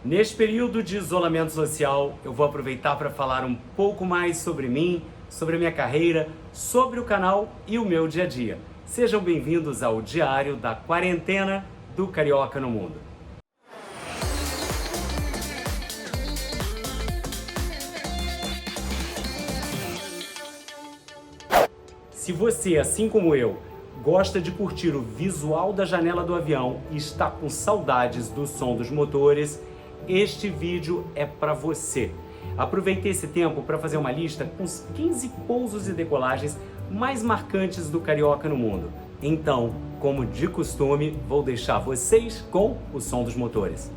Neste período de isolamento social, eu vou aproveitar para falar um pouco mais sobre mim, sobre a minha carreira, sobre o canal e o meu dia a dia. Sejam bem-vindos ao Diário da Quarentena do Carioca no Mundo. Se você, assim como eu, gosta de curtir o visual da janela do avião e está com saudades do som dos motores, este vídeo é para você. Aproveitei esse tempo para fazer uma lista com os 15 pousos e decolagens mais marcantes do Carioca no Mundo. Então, como de costume, vou deixar vocês com o som dos motores.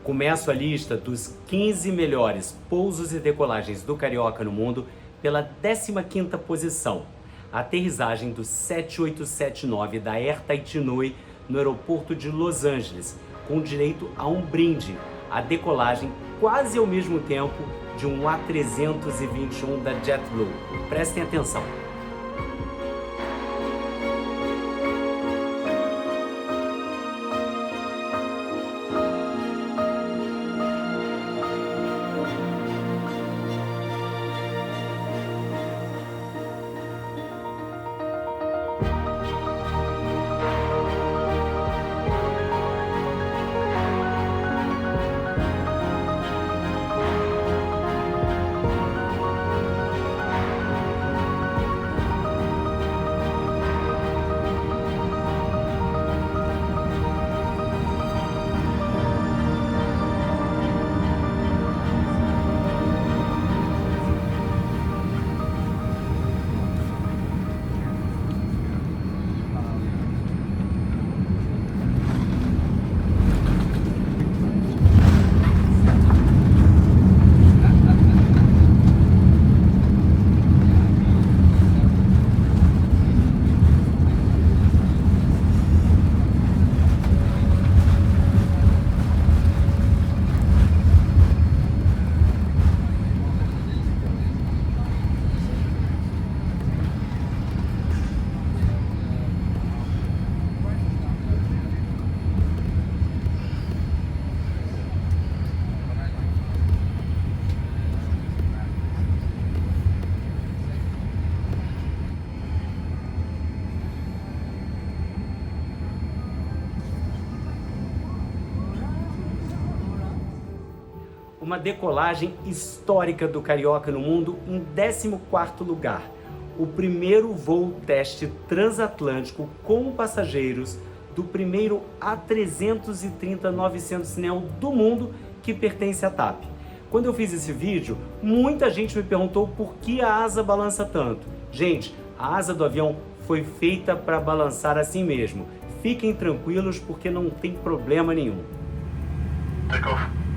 Começo a lista dos 15 melhores pousos e decolagens do Carioca no Mundo pela 15ª posição. A aterrissagem do 7879 da Air Tahiti Nui no aeroporto de Los Angeles, com direito a um brinde, a decolagem quase ao mesmo tempo de um A321 da JetBlue. Prestem atenção. Uma decolagem histórica do Carioca no Mundo em 14º lugar. O primeiro voo teste transatlântico com passageiros do primeiro A330-900 Neo do mundo que pertence à TAP. Quando eu fiz esse vídeo, muita gente me perguntou por que a asa balança tanto. Gente, a asa do avião foi feita para balançar assim mesmo. Fiquem tranquilos porque não tem problema nenhum. Take off.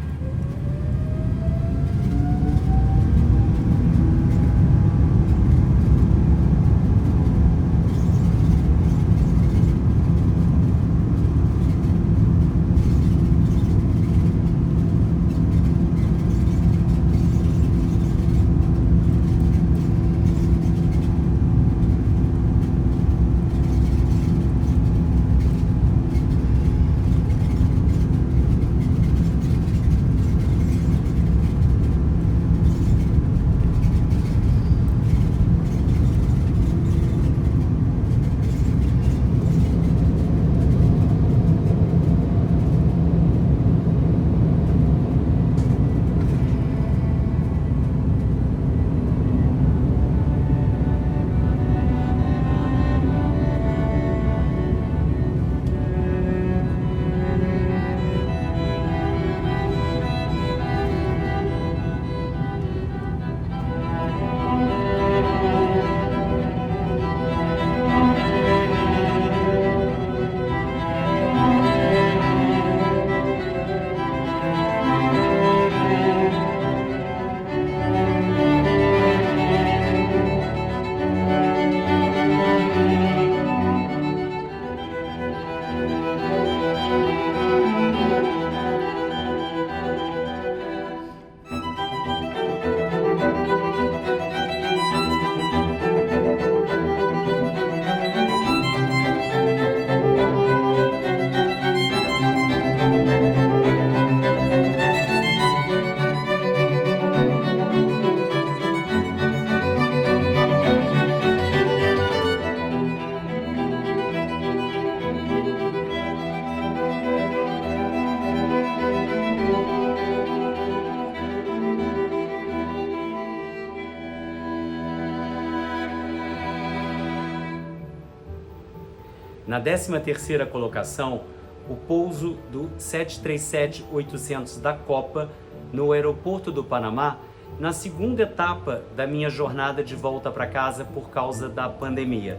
Na 13ª colocação, o pouso do 737-800 da Copa no aeroporto do Panamá, na segunda etapa da minha jornada de volta para casa por causa da pandemia.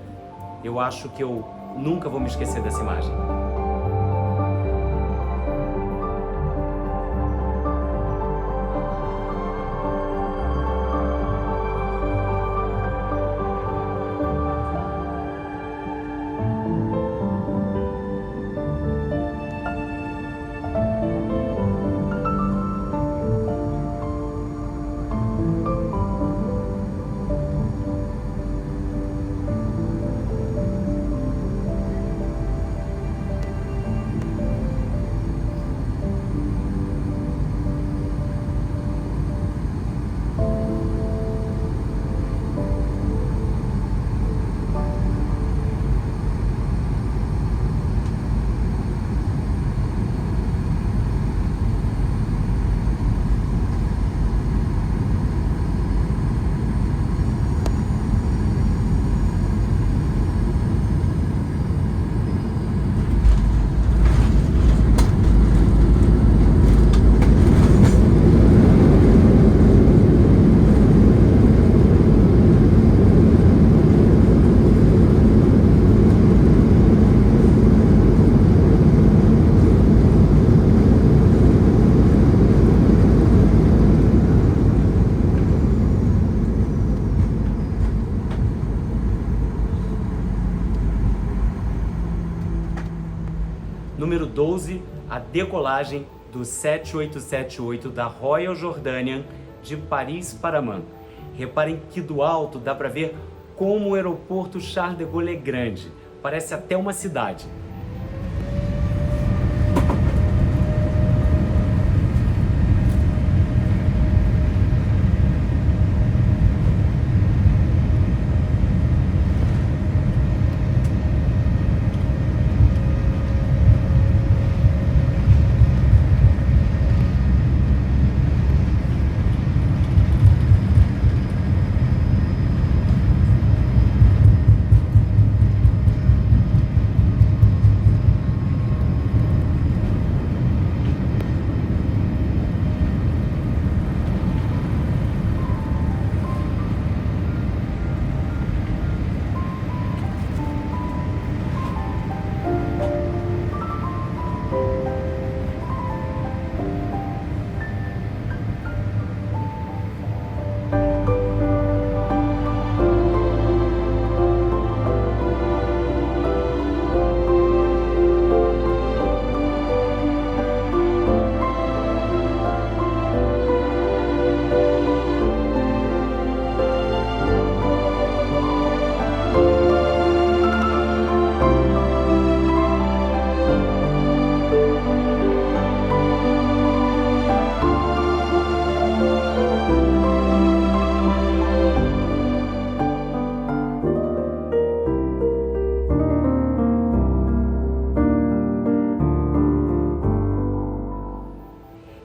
Eu acho que eu nunca vou me esquecer dessa imagem. Número 12, a decolagem do 7878 da Royal Jordanian de Paris para Amman. Reparem que do alto dá para ver como o aeroporto Charles de Gaulle é grande, parece até uma cidade.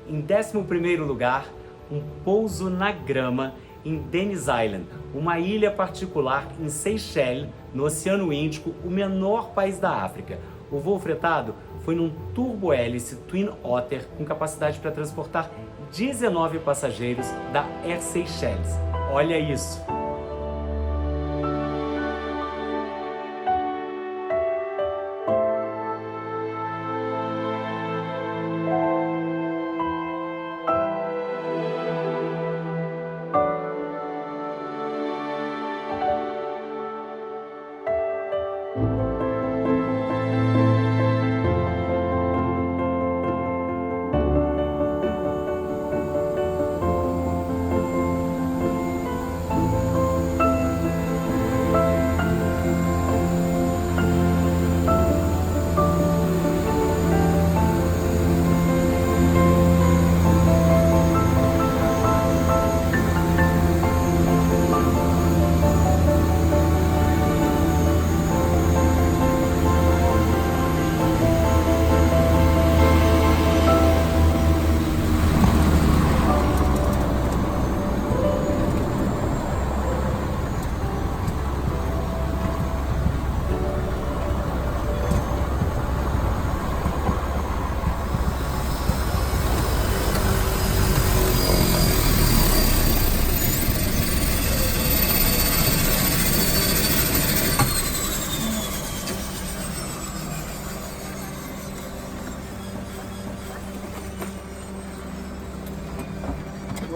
Em 11º lugar, um pouso na grama em Dennis Island, uma ilha particular em Seychelles, no Oceano Índico, o menor país da África. O voo fretado foi num turbo-hélice Twin Otter com capacidade para transportar 19 passageiros da Air Seychelles. Olha isso!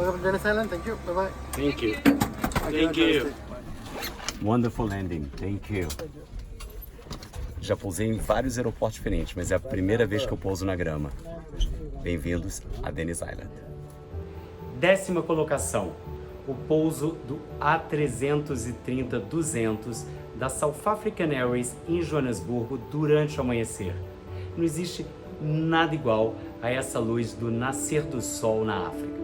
Welcome to Dennis Island. Thank you. Bye-bye. Thank you. Thank you. Wonderful landing. Thank you. Já pousei em vários aeroportos diferentes, mas é a primeira vez que eu pouso na grama. Bem-vindos a Dennis Island. 10ª colocação. O pouso do A330-200 da South African Airways em Joanesburgo durante o amanhecer. Não existe nada igual a essa luz do nascer do sol na África.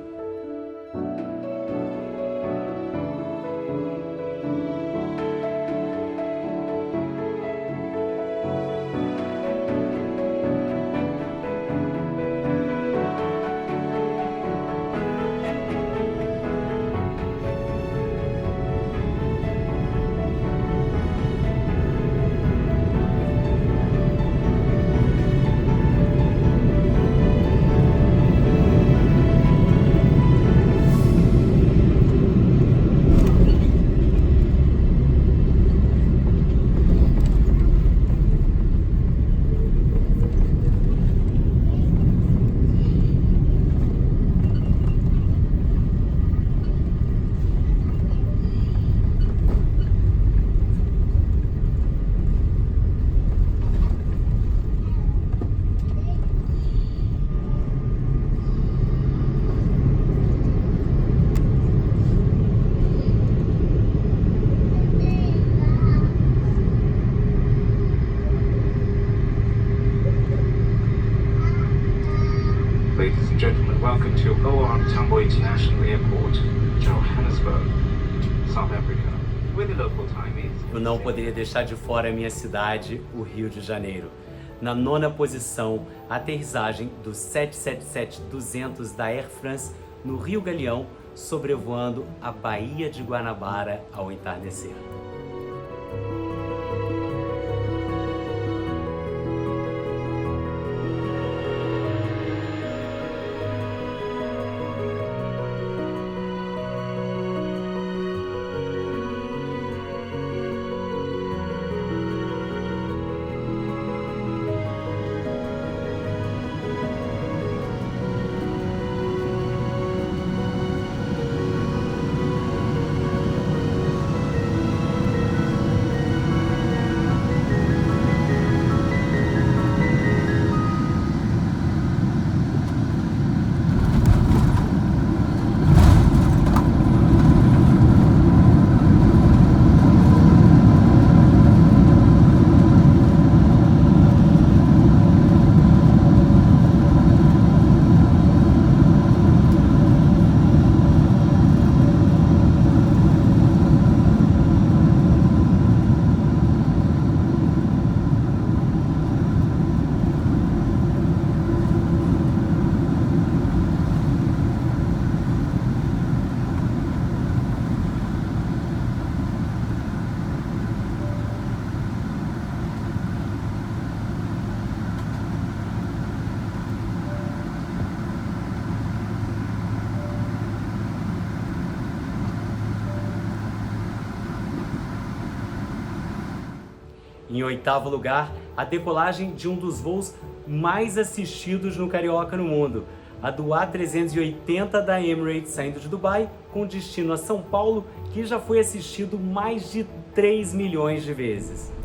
Ladies and gentlemen, welcome to OR Tambo International Airport, Johannesburg, South Africa, where the local time is. Eu não poderia deixar de fora a minha cidade, o Rio de Janeiro. Na 9ª posição, a aterrissagem do 777-200 da Air France no Rio Galeão, sobrevoando a Baía de Guanabara ao entardecer. Em 8º lugar, a decolagem de um dos voos mais assistidos no Carioca no mundo, a do A380 da Emirates saindo de Dubai com destino a São Paulo, que já foi assistido mais de 3 milhões de vezes.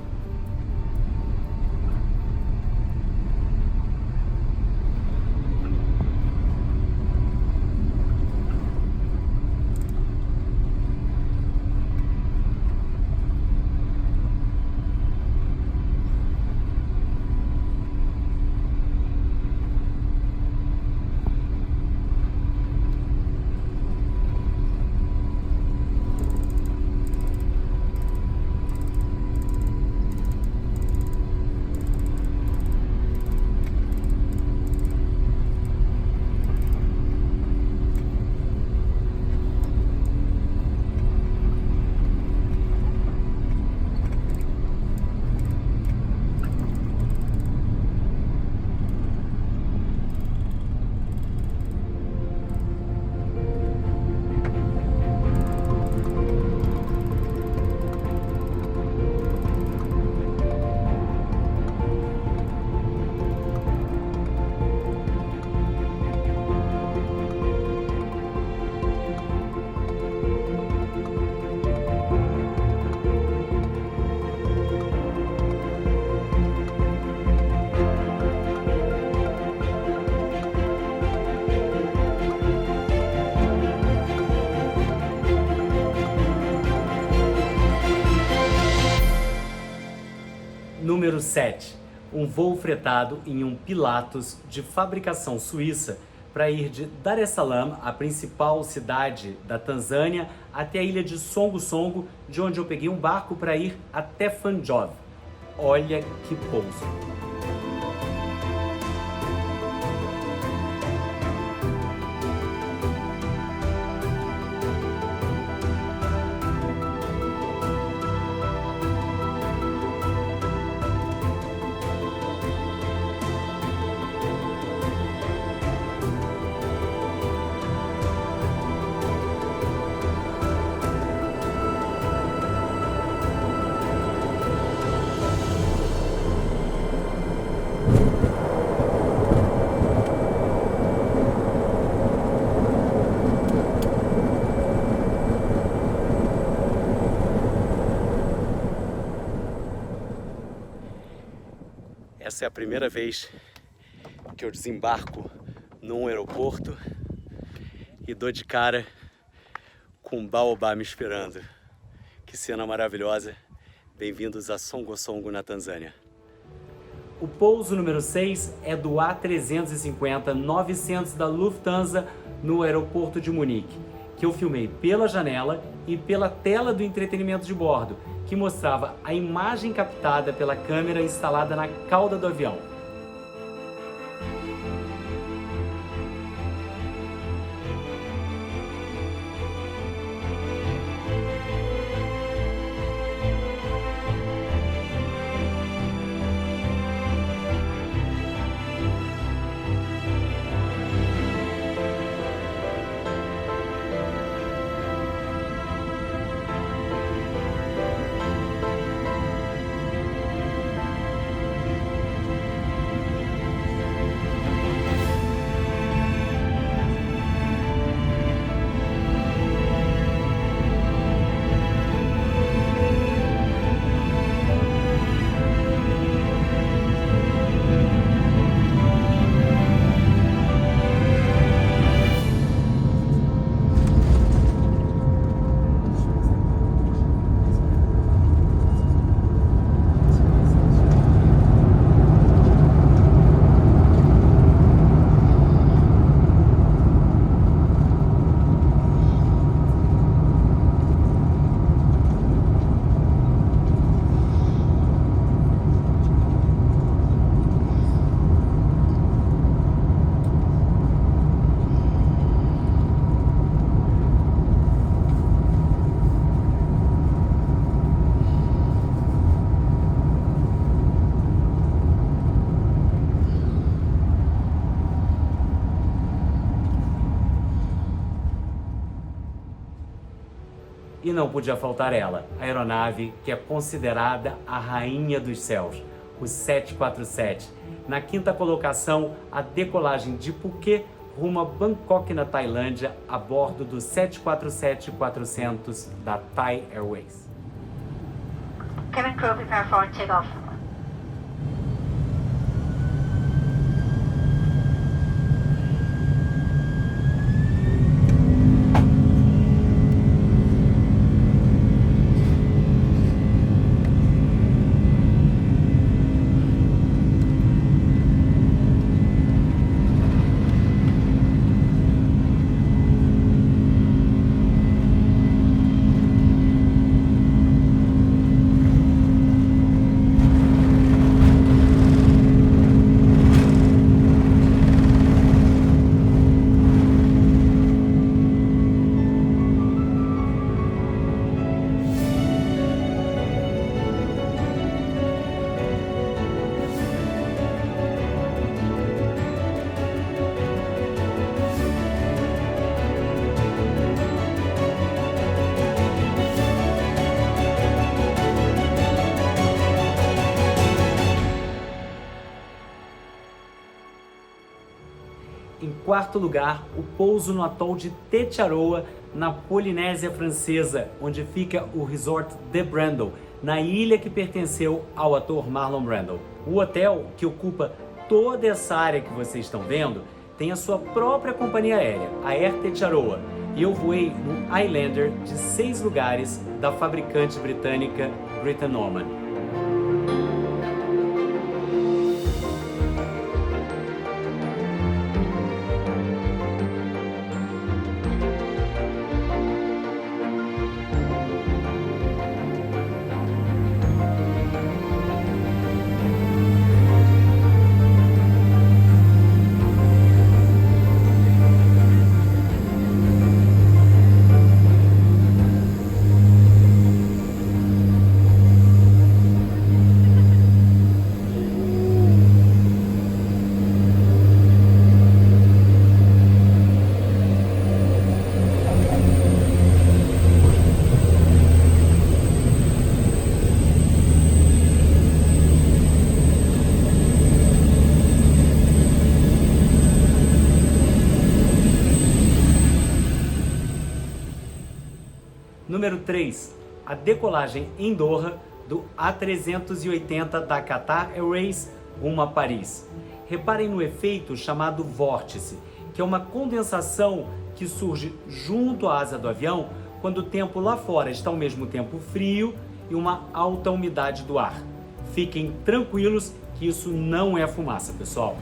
7. Um voo fretado em um Pilatus de fabricação suíça para ir de Dar es Salaam, a principal cidade da Tanzânia, até a ilha de Songo Songo, de onde eu peguei um barco para ir até Fanjov. Olha que pouso! Essa é a primeira vez que eu desembarco num aeroporto e dou de cara com um baobá me esperando. Que cena maravilhosa! Bem-vindos a Songo Songo, na Tanzânia. O pouso número 6 é do A350-900 da Lufthansa no aeroporto de Munique, que eu filmei pela janela e pela tela do entretenimento de bordo, que mostrava a imagem captada pela câmera instalada na cauda do avião. E não podia faltar ela, a aeronave que é considerada a rainha dos céus, o 747. Na quinta colocação, a decolagem de Phuket rumo a Bangkok, na Tailândia, a bordo do 747-400 da Thai Airways. Cabin crew, prepare for takeoff. Em quarto lugar, o pouso no atol de Tetiaroa, na Polinésia Francesa, onde fica o resort The Brandon, na ilha que pertenceu ao ator Marlon Brando. O hotel, que ocupa toda essa área que vocês estão vendo, tem a sua própria companhia aérea, a Air Tetiaroa, e eu voei no Highlander de 6 lugares da fabricante britânica Britten Norman. Número 3, a decolagem em Doha do A380 da Qatar Airways rumo a Paris. Reparem no efeito chamado vórtice, que é uma condensação que surge junto à asa do avião quando o tempo lá fora está ao mesmo tempo frio e uma alta umidade do ar. Fiquem tranquilos que isso não é fumaça, pessoal.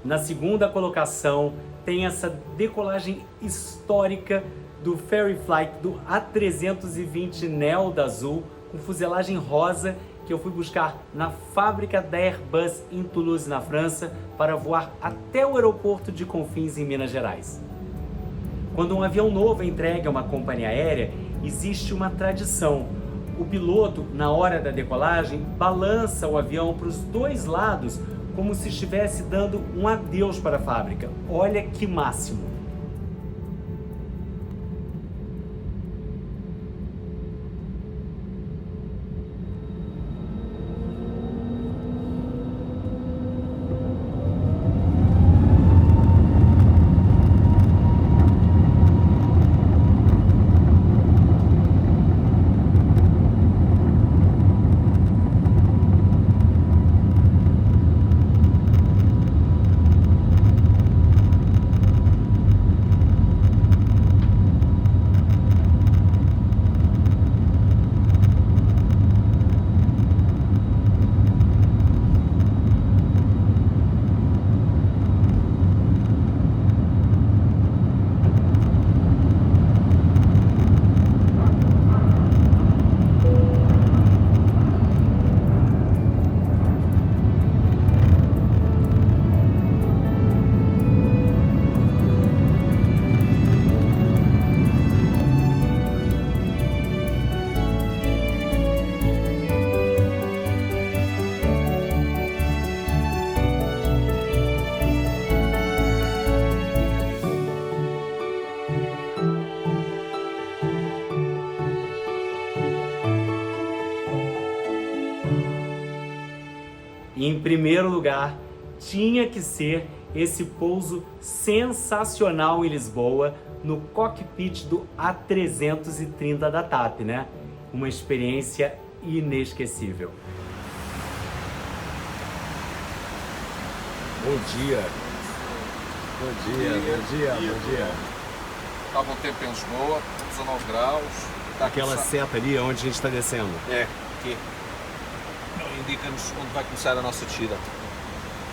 Na segunda colocação tem essa decolagem histórica do Ferry Flight do A320 Neo da Azul, com fuselagem rosa, que eu fui buscar na fábrica da Airbus em Toulouse, na França, para voar até o aeroporto de Confins, em Minas Gerais. Quando um avião novo é entregue a uma companhia aérea, existe uma tradição. O piloto, na hora da decolagem, balança o avião para os dois lados, como se estivesse dando um adeus para a fábrica. Olha que máximo! E em primeiro lugar, tinha que ser esse pouso sensacional em Lisboa, no cockpit do A330 da TAP, né? Uma experiência inesquecível. Bom dia. Bom dia, bom dia, bom dia. Está bom tempo em Lisboa, 19 graus. Está Aquela seta ali onde a gente está descendo. É, aqui. Indica-nos onde vai começar a nossa descida.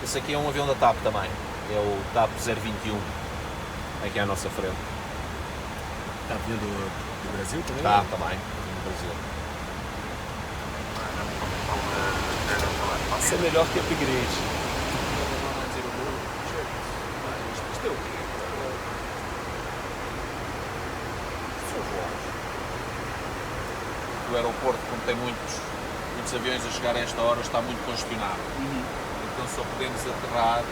Esse aqui é um avião da TAP também. É o TAP 021. Aqui à nossa frente. Tá vindo do Brasil também? Tá, também. Do Brasil. Isso é melhor que upgrade. o aeroporto, como tem muitos aviões a chegar a esta hora, está muito congestionado. Então só podemos aterrar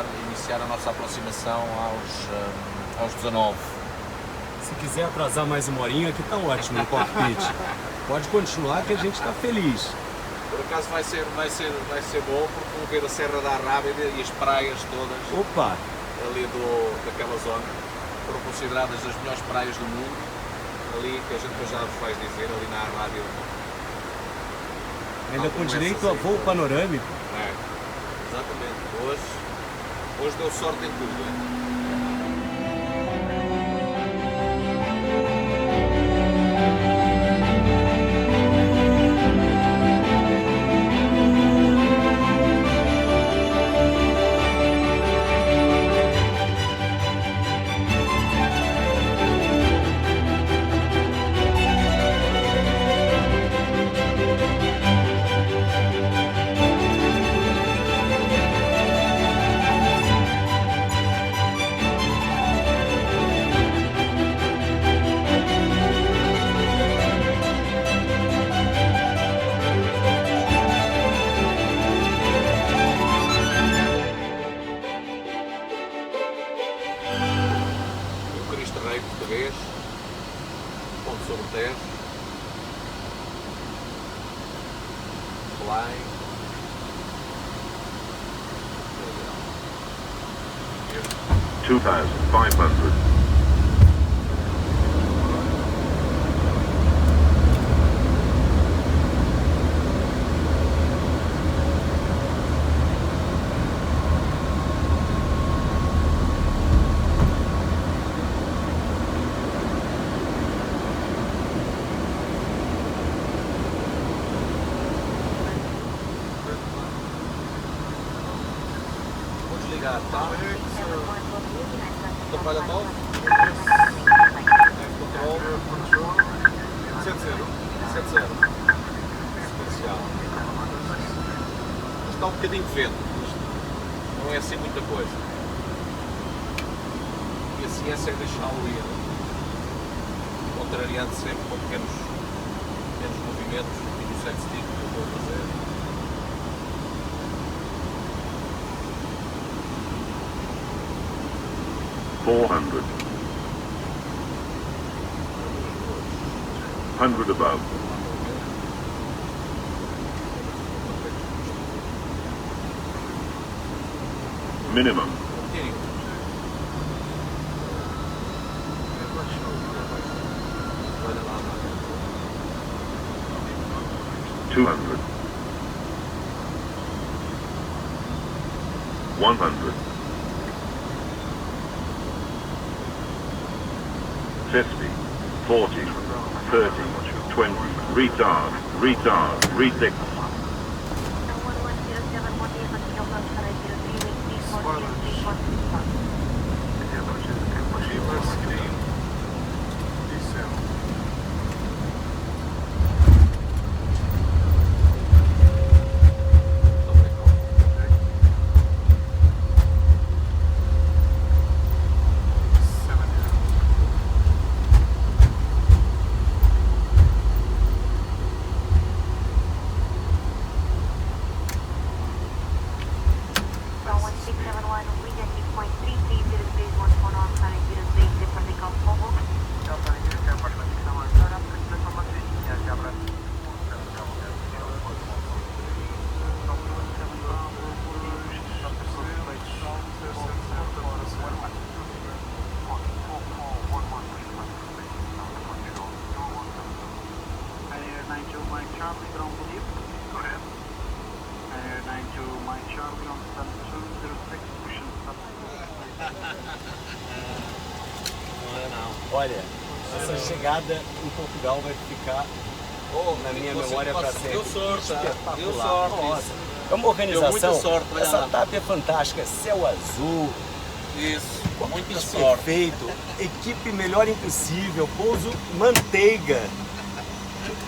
e iniciar a nossa aproximação aos 19. Se quiser atrasar mais uma horinha, aqui tá ótimo no cockpit. Pode continuar que a gente está feliz. Por acaso vai ser bom, porque vão ver a Serra da Arrábida e as praias todas. Opa! Ali daquela zona, foram consideradas as melhores praias do mundo, ali que a gente depois já vos vai dizer, ali na Arrábida. Ainda com direito a voo panorâmico. É, exatamente. Hoje deu sorte em tudo. Hein? Português, ponto sobre Tejo, fly, 2,500. vou desligar, tá? Atrapalha todo? Control 70. Especial. Está um bocadinho de vento, não é assim muita coisa. E a ciência é deixá-lo ir, contrariando sempre com pequenos movimentos e do sexo tipo que eu estou a fazer. $400. 100 above. Minimum. $200. 100. 50, 40, 30, 20, retard, retake. Olha, essa chegada em Portugal vai ficar na minha memória para sempre. Deu sorte, Espetacular. deu sorte. Nossa, é uma organização. Deu muita sorte, olha essa lá. TAP é fantástica, céu azul, Isso, muita isso sorte. perfeito, equipe melhor impossível, pouso manteiga.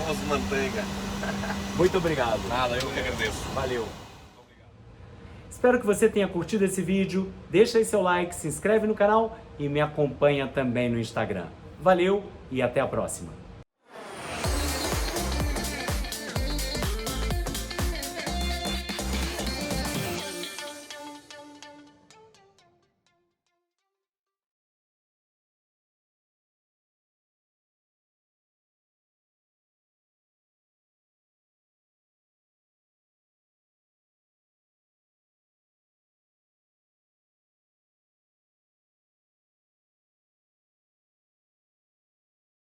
Pouso de manteiga. Muito obrigado. Nada, eu que agradeço. Valeu. Espero que você tenha curtido esse vídeo. Deixa aí seu like, se inscreve no canal e me acompanha também no Instagram. Valeu e até a próxima.